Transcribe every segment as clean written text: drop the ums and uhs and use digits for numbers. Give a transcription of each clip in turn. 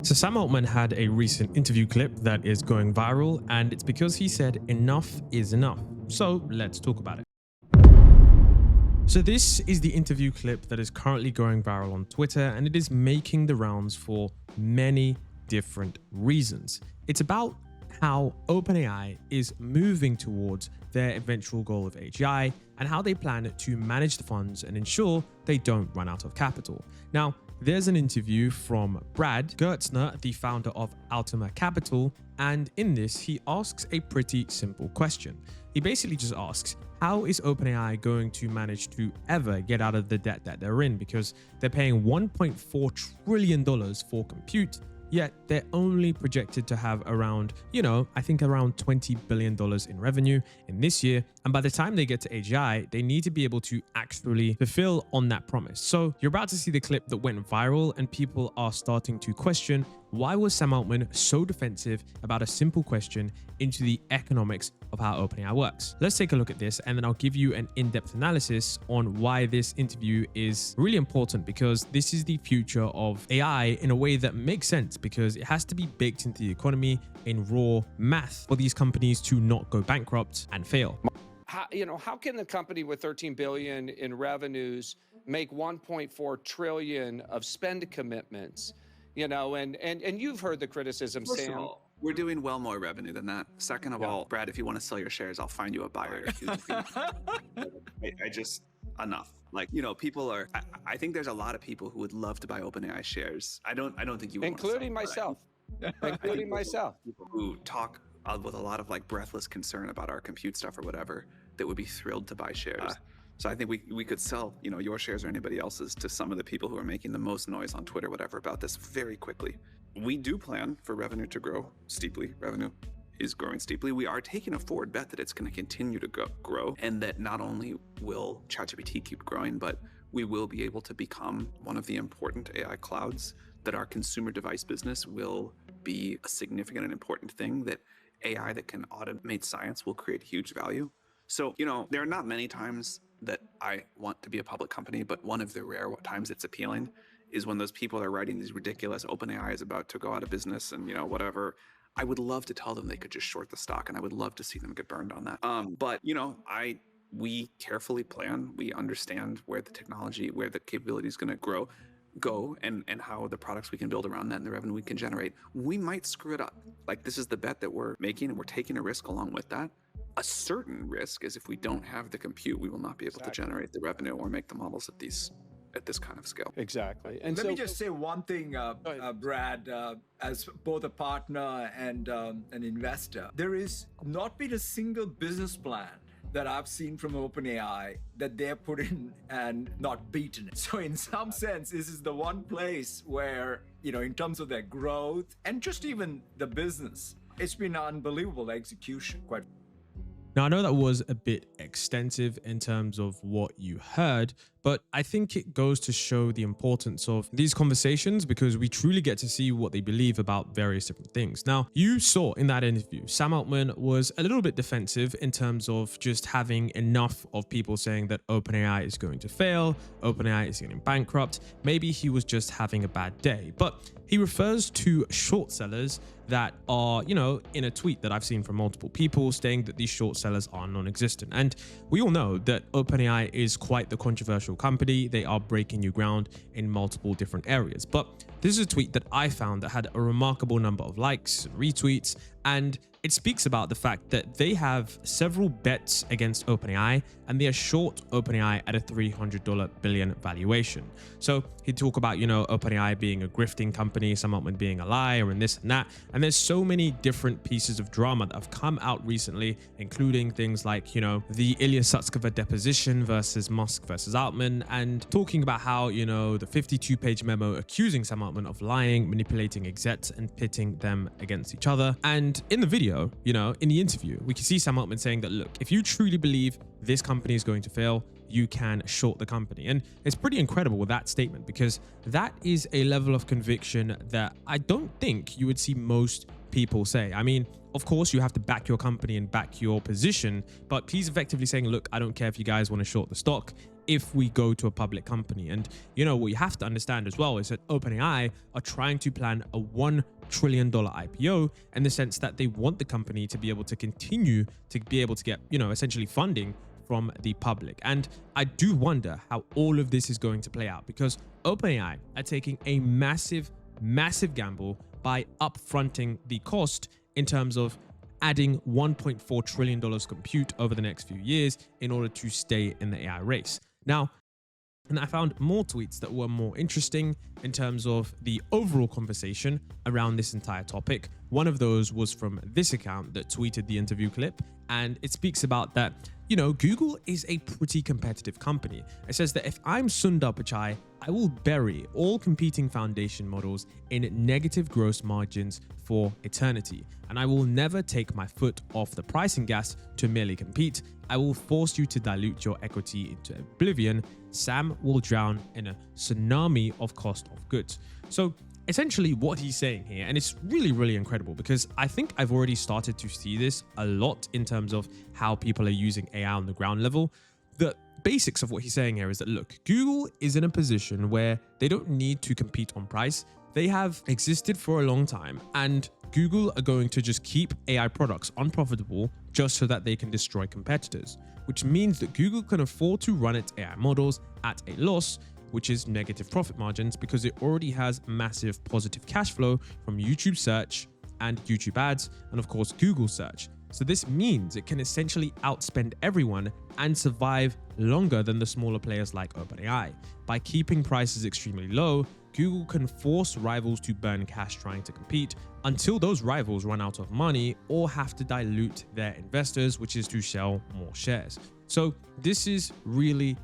So Sam Altman had a recent interview clip that is going viral, and it's because he said enough is enough. So let's talk about it. So this is the interview clip that is currently going viral on Twitter, and it is making the rounds for many different reasons. It's about how OpenAI is moving towards their eventual goal of AGI and how they plan to manage the funds and ensure they don't run out of capital. Now, there's an interview from Brad Gertzner, the founder of Altman Capital, and in this, he asks a pretty simple question. He basically just asks, how is OpenAI going to manage to ever get out of the debt that they're in? Because they're paying $1.4 trillion for compute, yet they're only projected to have around, I think around $20 billion in revenue in this year. And by the time they get to AGI, they need to be able to actually fulfill on that promise. So you're about to see the clip that went viral, and people are starting to question, why was Sam Altman so defensive about a simple question into the economics of how OpenAI works? Let's take a look at this, and then I'll give you an in-depth analysis on why this interview is really important, because this is the future of AI in a way that makes sense, because it has to be baked into the economy in raw math for these companies to not go bankrupt and fail. How can the company with 13 billion in revenues make 1.4 trillion of spend commitments? And you've heard the criticism, First Sam. of all, we're doing well more revenue than that. Second of all, Brad, if you want to sell your shares, I'll find you a buyer. Enough. People are. I think there's a lot of people who would love to buy OpenAI shares. I don't think you would, including myself. Including myself. People who talk with a lot of breathless concern about our compute stuff or whatever, that would be thrilled to buy shares. So I think we could sell, your shares or anybody else's to some of the people who are making the most noise on Twitter, whatever, about this very quickly. We do plan for revenue to grow steeply. Revenue is growing steeply. We are taking a forward bet that it's going to continue to grow, and that not only will ChatGPT keep growing, but we will be able to become one of the important AI clouds, that our consumer device business will be a significant and important thing, that AI that can automate science will create huge value. So, there are not many times that I want to be a public company, but one of the rare times it's appealing is when those people are writing these ridiculous OpenAI is about to go out of business and, whatever. I would love to tell them they could just short the stock, and I would love to see them get burned on that. But, we carefully plan. We understand where the technology, where the capability is going to go, and how the products we can build around that and the revenue we can generate. We might screw it up. This is the bet that we're making, and we're taking a risk along with that. A certain risk is if we don't have the compute, we will not be able to generate the revenue or make the models at this kind of scale. Exactly. And let me just say one thing, Brad, as both a partner and an investor, there is not been a single business plan that I've seen from OpenAI that they're put in and not beaten it. So in some sense, this is the one place where, in terms of their growth and just even the business, it's been unbelievable execution. Now, I know that was a bit extensive in terms of what you heard, but I think it goes to show the importance of these conversations, because we truly get to see what they believe about various different things. Now, you saw in that interview, Sam Altman was a little bit defensive in terms of just having enough of people saying that OpenAI is going to fail, OpenAI is getting bankrupt. Maybe he was just having a bad day, but he refers to short sellers that are, in a tweet that I've seen from multiple people saying that these short sellers are non-existent. And we all know that OpenAI is quite the controversial company. They are breaking new ground in multiple different areas. But this is a tweet that I found that had a remarkable number of likes and retweets, and it speaks about the fact that they have several bets against OpenAI, and they are short OpenAI at a $300 billion valuation. So he'd talk about, OpenAI being a grifting company, Sam Altman being a liar, and this and that. And there's so many different pieces of drama that have come out recently, including things like, the Ilya Sutskever deposition versus Musk versus Altman, and talking about how, the 52-page memo accusing Sam Altman of lying, manipulating execs, and pitting them against each other. And in the video, in the interview, we can see Sam Altman saying that, look, if you truly believe this company is going to fail, you can short the company. And it's pretty incredible with that statement, because that is a level of conviction that I don't think you would see most people say. I mean, of course, you have to back your company and back your position, but he's effectively saying, look, I don't care if you guys want to short the stock. if we go to a public company. And what you have to understand as well is that OpenAI are trying to plan a $1 trillion IPO in the sense that they want the company to be able to continue to be able to get, essentially funding from the public. And I do wonder how all of this is going to play out, because OpenAI are taking a massive gamble by upfronting the cost in terms of adding $1.4 trillion compute over the next few years in order to stay in the AI race. Now, and I found more tweets that were more interesting in terms of the overall conversation around this entire topic. One of those was from this account that tweeted the interview clip, and it speaks about that, Google is a pretty competitive company. It says that if I'm Sundar Pichai, I will bury all competing foundation models in negative gross margins for eternity, and I will never take my foot off the pricing gas to merely compete. I will force you to dilute your equity into oblivion. Sam will drown in a tsunami of cost of goods. So essentially what he's saying here, and it's really incredible, because I think I've already started to see this a lot in terms of how people are using AI on the ground level. The basics of what he's saying here is that, look, Google is in a position where they don't need to compete on price. They have existed for a long time, and Google are going to just keep AI products unprofitable just so that they can destroy competitors, which means that Google can afford to run its AI models at a loss, which is negative profit margins, because it already has massive positive cash flow from YouTube search and YouTube ads, and of course Google search. So this means it can essentially outspend everyone and survive longer than the smaller players like OpenAI. By keeping prices extremely low, Google can force rivals to burn cash trying to compete until those rivals run out of money or have to dilute their investors, which is to sell more shares. So this is really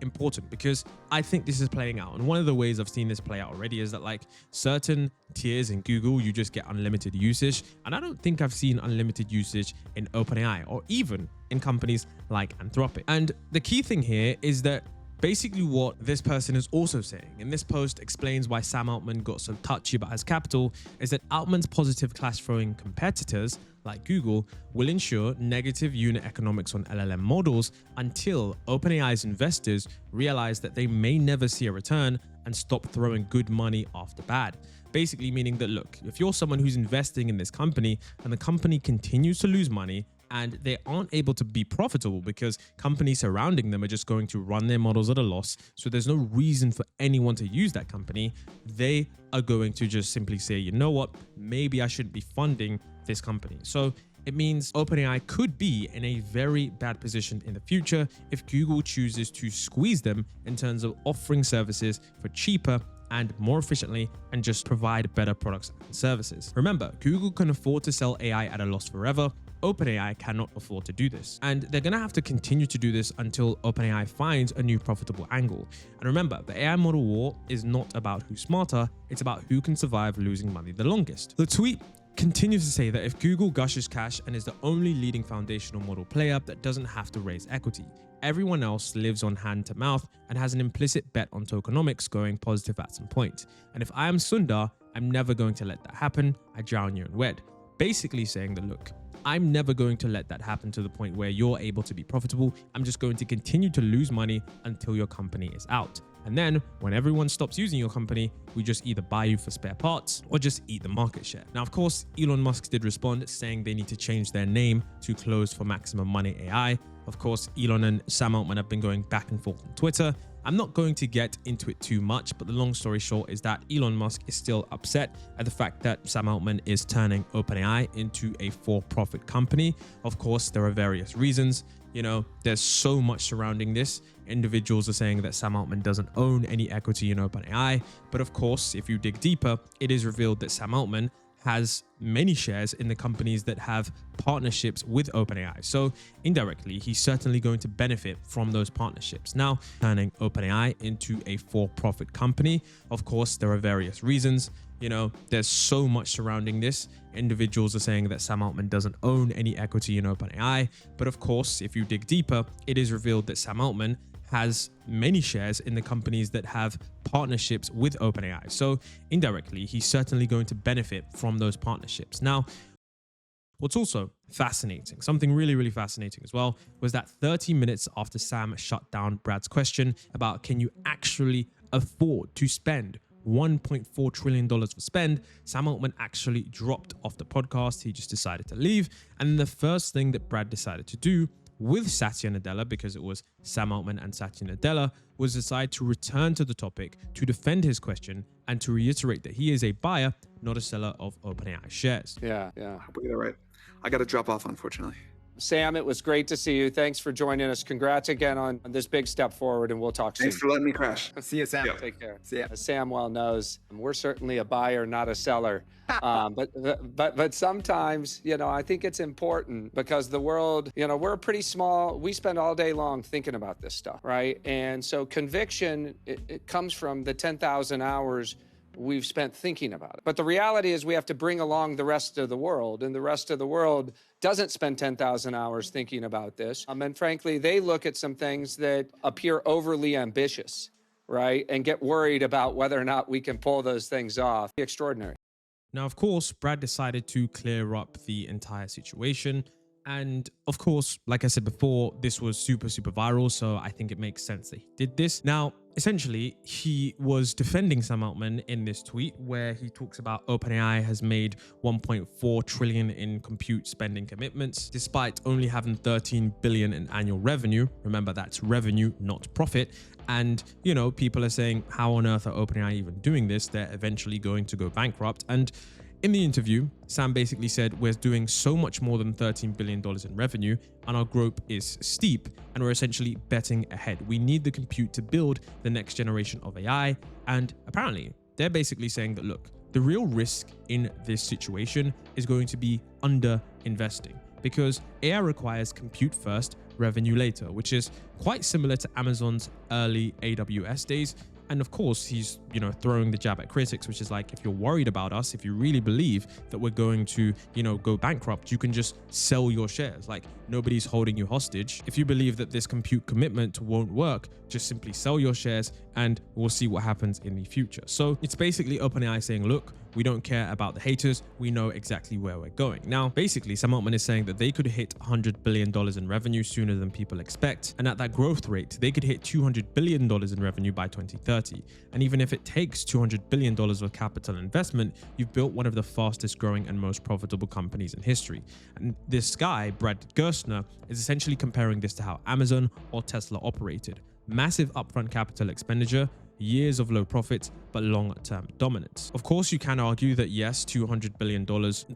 important, because I think this is playing out. And one of the ways I've seen this play out already is that, like, certain tiers in Google, you just get unlimited usage. And I don't think I've seen unlimited usage in OpenAI or even in companies like Anthropic. And the key thing here is that basically what this person is also saying, and this post explains why Sam Altman got so touchy about his capital, is that Altman's positive cash flowing competitors like Google will ensure negative unit economics on LLM models until OpenAI's investors realize that they may never see a return and stop throwing good money after bad. Basically meaning that, look, if you're someone who's investing in this company and the company continues to lose money and they aren't able to be profitable because companies surrounding them are just going to run their models at a loss, so there's no reason for anyone to use that company, they are going to just simply say, you know what, maybe I shouldn't be funding this company. So it means OpenAI could be in a very bad position in the future if Google chooses to squeeze them in terms of offering services for cheaper and more efficiently and just provide better products and services. Remember, Google can afford to sell AI at a loss forever. OpenAI cannot afford to do this. And they're going to have to continue to do this until OpenAI finds a new profitable angle. And remember, the AI model war is not about who's smarter, it's about who can survive losing money the longest. The tweet continues to say that if Google gushes cash and is the only leading foundational model player that doesn't have to raise equity, everyone else lives on hand to mouth and has an implicit bet on tokenomics going positive at some point. And if I am Sundar, I'm never going to let that happen. I drown you in wed. Basically saying that, look, I'm never going to let that happen to the point where you're able to be profitable. I'm just going to continue to lose money until your company is out. And then when everyone stops using your company, we just either buy you for spare parts or just eat the market share. Now, of course, Elon Musk did respond saying they need to change their name to Closed for Maximum Money AI. Of course, Elon and Sam Altman have been going back and forth on Twitter. I'm not going to get into it too much, but the long story short is that Elon Musk is still upset at the fact that Sam Altman is turning OpenAI into a for-profit company. Of course, there are various reasons. There's so much surrounding this. Individuals are saying that Sam Altman doesn't own any equity in OpenAI. But of course, if you dig deeper, it is revealed that Sam Altman has many shares in the companies that have partnerships with OpenAI. So indirectly, he's certainly going to benefit from those partnerships. Now, turning OpenAI into a for-profit company, of course, there are various reasons. There's so much surrounding this. Individuals are saying that Sam Altman doesn't own any equity in OpenAI. But of course, if you dig deeper, it is revealed that Sam Altman has many shares in the companies that have partnerships with OpenAI. So indirectly, he's certainly going to benefit from those partnerships. Now, What's also fascinating, something really, really fascinating as well, was that 30 minutes after Sam shut down Brad's question about can you actually afford to spend $1.4 trillion for spend, Sam Altman actually dropped off the podcast. He just decided to leave. And the first thing that Brad decided to do with Satya Nadella, because it was Sam Altman and Satya Nadella, was decide to return to the topic to defend his question and to reiterate that he is a buyer, not a seller of OpenAI shares. Yeah. We got it right. I got to drop off, unfortunately. Sam, it was great to see you. Thanks for joining us. Congrats again on this big step forward, and we'll talk soon. Thanks for letting me crash. See you, Sam. Take care. See ya. As Sam well knows, we're certainly a buyer, not a seller. But sometimes, I think it's important because the world, we're pretty small. We spend all day long thinking about this stuff, right? And so conviction, it comes from the 10,000 hours we've spent thinking about it. But the reality is we have to bring along the rest of the world, and the rest of the world doesn't spend 10,000 hours thinking about this. And frankly, they look at some things that appear overly ambitious, right? And get worried about whether or not we can pull those things off. Extraordinary. Now, of course, Brad decided to clear up the entire situation. And of course, like I said before, this was super, super viral. So I think it makes sense that he did this. Now, essentially, he was defending Sam Altman in this tweet where he talks about OpenAI has made 1.4 trillion in compute spending commitments, despite only having 13 billion in annual revenue. Remember, that's revenue, not profit. And, people are saying, how on earth are OpenAI even doing this? They're eventually going to go bankrupt. And in the interview, Sam basically said, we're doing so much more than $13 billion in revenue, and our growth is steep, and we're essentially betting ahead. We need the compute to build the next generation of AI. And apparently, they're basically saying that, look, the real risk in this situation is going to be under investing, because AI requires compute first, revenue later, which is quite similar to Amazon's early AWS days. And of course, he's, throwing the jab at critics, which is like, if you're worried about us, if you really believe that we're going to, go bankrupt, you can just sell your shares. Like, nobody's holding you hostage. If you believe that this compute commitment won't work, just simply sell your shares and we'll see what happens in the future. So it's basically OpenAI saying, look, we don't care about the haters. We know exactly where we're going. Now, basically, Sam Altman is saying that they could hit $100 billion in revenue sooner than people expect. And at that growth rate, they could hit $200 billion in revenue by 2030. And even if it takes $200 billion of capital investment, you've built one of the fastest growing and most profitable companies in history. And this guy, Brad Gerstner, is essentially comparing this to how Amazon or Tesla operated. Massive upfront capital expenditure, years of low profits, but long-term dominance. Of course, you can argue that yes, $200 billion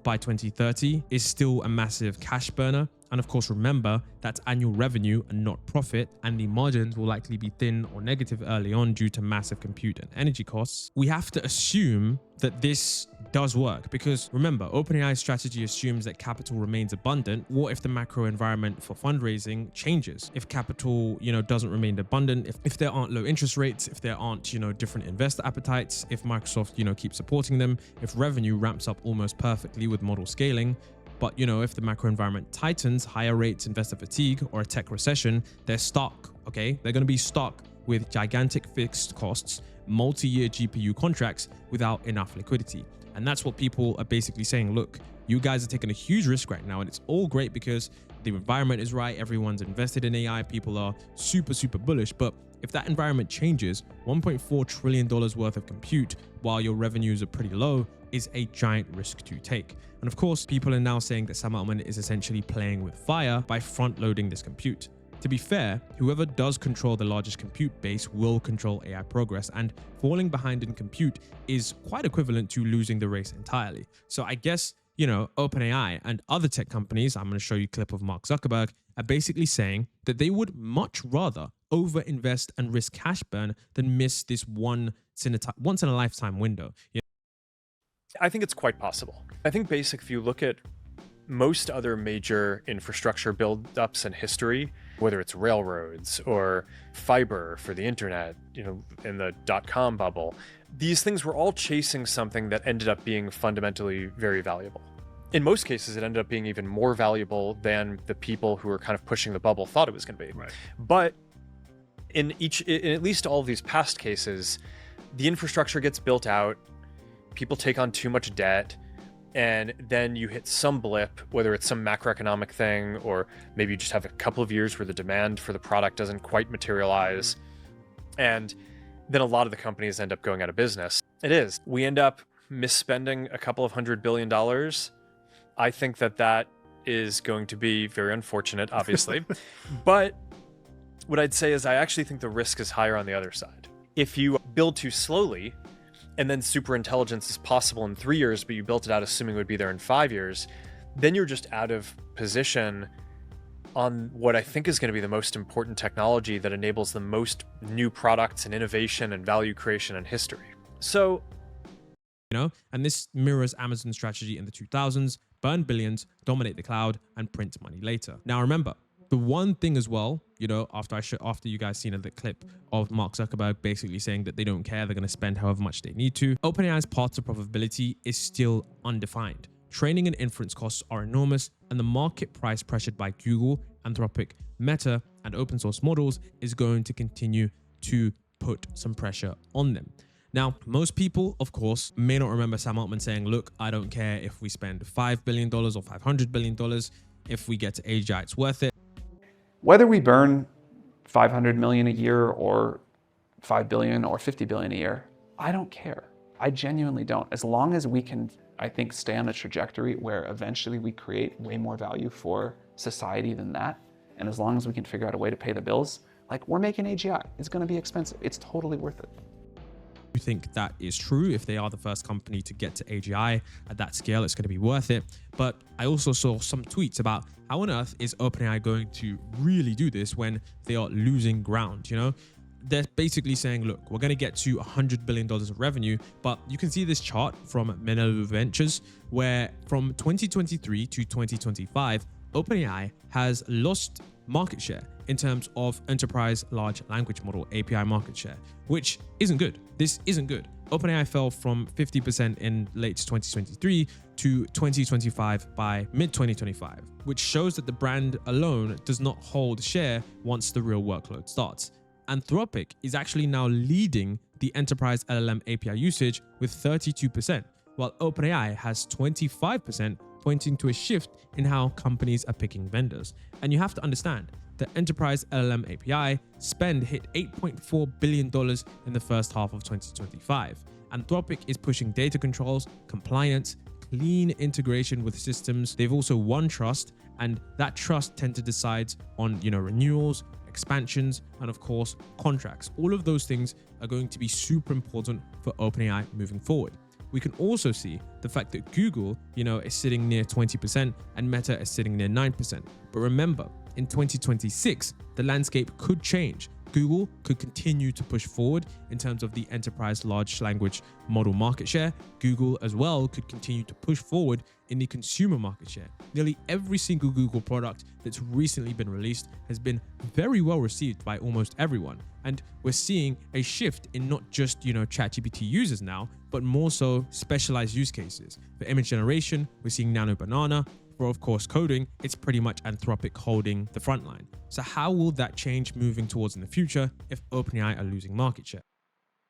by 2030 is still a massive cash burner. And of course, remember, that's annual revenue and not profit, and the margins will likely be thin or negative early on due to massive compute and energy costs. We have to assume that this does work, because remember, OpenAI's strategy assumes that capital remains abundant. What if the macro environment for fundraising changes? If capital, doesn't remain abundant, if there aren't low interest rates, if there aren't, different investor appetites, if Microsoft, keeps supporting them, if revenue ramps up almost perfectly with model scaling. But, if the macro environment tightens, higher rates, investor fatigue, or a tech recession, they're stuck, okay? They're going to be stuck with gigantic fixed costs, multi-year GPU contracts without enough liquidity. And that's what people are basically saying. Look, you guys are taking a huge risk right now, and it's all great because the environment is right. Everyone's invested in AI. People are super, super bullish. But if that environment changes, $1.4 trillion worth of compute while your revenues are pretty low is a giant risk to take. And of course, people are now saying that Sam Altman is essentially playing with fire by front-loading this compute. To be fair, whoever does control the largest compute base will control AI progress, and falling behind in compute is quite equivalent to losing the race entirely. So I guess, OpenAI and other tech companies, I'm going to show you a clip of Mark Zuckerberg, are basically saying that they would much rather overinvest and risk cash burn than miss this once in a lifetime window. I think it's quite possible. I think if you look at most other major infrastructure build-ups in history, whether it's railroads or fiber for the internet, in the dot-com bubble, these things were all chasing something that ended up being fundamentally very valuable. In most cases, it ended up being even more valuable than the people who were kind of pushing the bubble thought it was going to be. Right. But in at least all of these past cases, the infrastructure gets built out, people take on too much debt, and then you hit some blip, whether it's some macroeconomic thing, or maybe you just have a couple of years where the demand for the product doesn't quite materialize. And then a lot of the companies end up going out of business. It is. We end up misspending a couple of $100 billion. I think that is going to be very unfortunate, obviously. But what I'd say is I actually think the risk is higher on the other side. If you build too slowly, and then super intelligence is possible in 3 years, but you built it out assuming it would be there in 5 years, then you're just out of position on what I think is going to be the most important technology that enables the most new products and innovation and value creation in history. So, and this mirrors Amazon's strategy in the 2000s: burn billions, dominate the cloud, and print money later. Now remember, the one thing as well, after you guys seen the clip of Mark Zuckerberg basically saying that they don't care, they're going to spend however much they need to, OpenAI's path to profitability is still undefined. Training and inference costs are enormous, and the market price pressured by Google, Anthropic, Meta, and open source models is going to continue to put some pressure on them. Now, most people, of course, may not remember Sam Altman saying, look, I don't care if we spend $5 billion or $500 billion. If we get to AGI, it's worth it. Whether we burn 500 million a year or 5 billion or 50 billion a year, I don't care. I genuinely don't. As long as we can, I think, stay on a trajectory where eventually we create way more value for society than that, and as long as we can figure out a way to pay the bills, like we're making AGI, it's going to be expensive. It's totally worth it. You think that is true. If they are the first company to get to AGI at that scale, it's going to be worth it. But I also saw some tweets about how on earth is OpenAI going to really do this when they are losing ground, They're basically saying, look, we're going to get to $100 billion of revenue, but you can see this chart from LEMMiNO Ventures where from 2023 to 2025, OpenAI has lost market share in terms of enterprise large language model API market share, which isn't good. This isn't good. OpenAI fell from 50% in late 2023 to 2025 by mid-2025, which shows that the brand alone does not hold share once the real workload starts. Anthropic is actually now leading the enterprise LLM API usage with 32%, while OpenAI has 25%, pointing to a shift in how companies are picking vendors. And you have to understand, the enterprise LLM API spend hit $8.4 billion in the first half of 2025. Anthropic is pushing data controls, compliance, clean integration with systems. They've also won trust, and that trust tend to decide on, renewals, expansions, and of course, contracts. All of those things are going to be super important for OpenAI moving forward. We can also see the fact that Google, is sitting near 20% and Meta is sitting near 9%. But remember, in 2026, the landscape could change. Google could continue to push forward in terms of the enterprise large language model market share. Google as well could continue to push forward in the consumer market share. Nearly every single Google product that's recently been released has been very well received by almost everyone. And we're seeing a shift in not just, ChatGPT users now, but more so specialized use cases. For image generation, we're seeing Nano Banana. For, of course, coding, it's pretty much Anthropic holding the front line. So how will that change moving towards in the future if OpenAI are losing market share?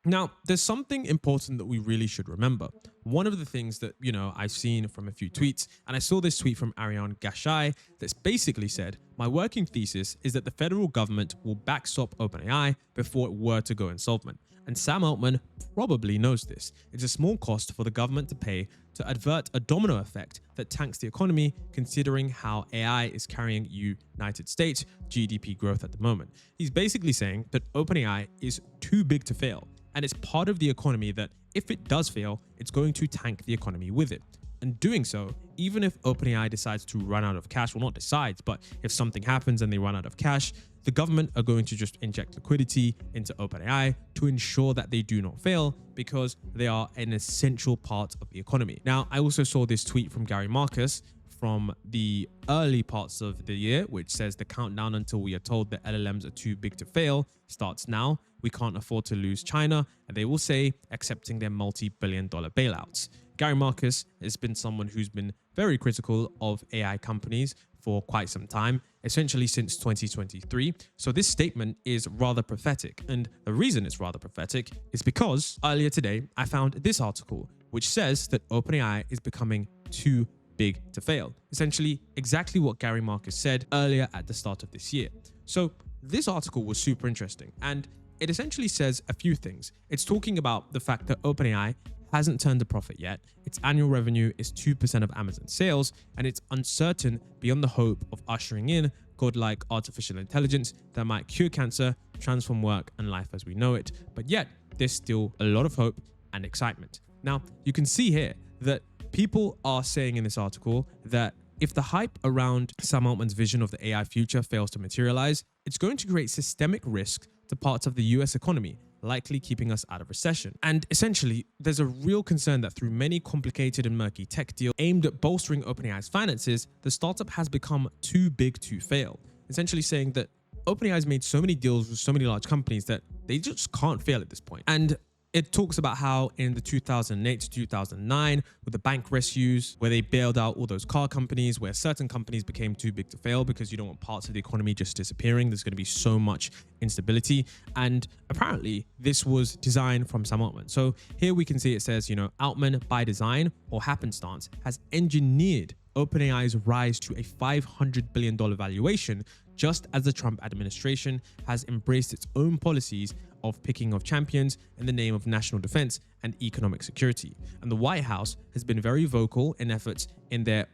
Now, there's something important that we really should remember. One of the things that, I've seen from a few tweets, and I saw this tweet from Ariane Gashai that's basically said, my working thesis is that the federal government will backstop OpenAI before it were to go insolvent. And Sam Altman probably knows this. It's a small cost for the government to pay to avert a domino effect that tanks the economy, considering how AI is carrying United States GDP growth at the moment. He's basically saying that OpenAI is too big to fail, and it's part of the economy that if it does fail, it's going to tank the economy with it. And doing so, even if OpenAI decides to run out of cash, well, not decides, but if something happens and they run out of cash, the government are going to just inject liquidity into OpenAI to ensure that they do not fail because they are an essential part of the economy. Now, I also saw this tweet from Gary Marcus from the early parts of the year, which says the countdown until we are told that LLMs are too big to fail starts now. We can't afford to lose China, and they will say accepting their multi-billion-dollar bailouts. Gary Marcus has been someone who's been very critical of AI companies for quite some time, essentially since 2023. So this statement is rather prophetic. And the reason it's rather prophetic is because earlier today, I found this article, which says that OpenAI is becoming too big to fail. Essentially, exactly what Gary Marcus said earlier at the start of this year. So this article was super interesting, and it essentially says a few things. It's talking about the fact that OpenAI hasn't turned a profit yet. Its annual revenue is 2% of Amazon sales, and it's uncertain beyond the hope of ushering in godlike artificial intelligence that might cure cancer, transform work and life as we know it. But yet, there's still a lot of hope and excitement. Now, you can see here that people are saying in this article that if the hype around Sam Altman's vision of the AI future fails to materialize, it's going to create systemic risk to parts of the US economy, likely keeping us out of recession. And essentially, there's a real concern that through many complicated and murky tech deals aimed at bolstering OpenAI's finances, the startup has become too big to fail. Essentially saying that OpenAI has made so many deals with so many large companies that they just can't fail at this point. And it talks about how in the 2008 to 2009, with the bank rescues, where they bailed out all those car companies, where certain companies became too big to fail because you don't want parts of the economy just disappearing. There's going to be so much instability. And apparently this was designed from Sam Altman. So here we can see it says, Altman by design or happenstance has engineered OpenAI's rise to a $500 billion valuation, just as the Trump administration has embraced its own policies of picking of champions in the name of national defense and economic security. And the White House has been very vocal in efforts in their,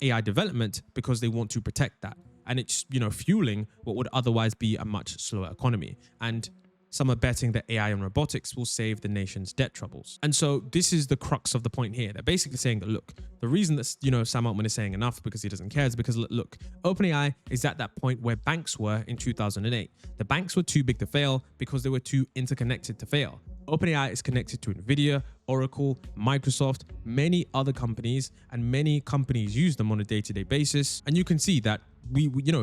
AI development because they want to protect that. And it's, fueling what would otherwise be a much slower economy. And some are betting that AI and robotics will save the nation's debt troubles. And so this is the crux of the point here. They're basically saying that, look, the reason that, Sam Altman is saying enough because he doesn't care is because, look, OpenAI is at that point where banks were in 2008. The banks were too big to fail because they were too interconnected to fail. OpenAI is connected to NVIDIA, Oracle, Microsoft, many other companies, and many companies use them on a day-to-day basis. And you can see that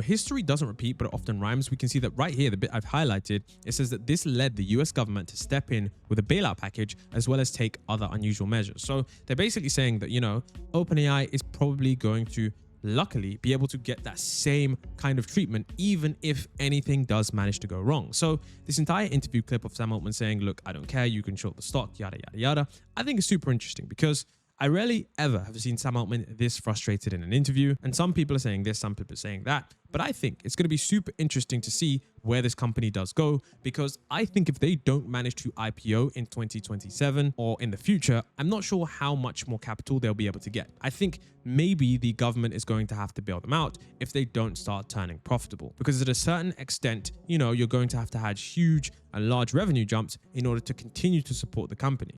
history doesn't repeat, but it often rhymes. We can see that right here, the bit I've highlighted, it says that this led the US government to step in with a bailout package as well as take other unusual measures. So they're basically saying that, OpenAI is probably going to luckily be able to get that same kind of treatment, even if anything does manage to go wrong. So this entire interview clip of Sam Altman saying, look, I don't care, you can short the stock, yada, yada, yada, I think is super interesting because I rarely ever have seen Sam Altman this frustrated in an interview. And some people are saying this, some people are saying that. But I think it's going to be super interesting to see where this company does go, because I think if they don't manage to IPO in 2027 or in the future, I'm not sure how much more capital they'll be able to get. I think maybe the government is going to have to bail them out if they don't start turning profitable, because at a certain extent, you're going to have huge and large revenue jumps in order to continue to support the company.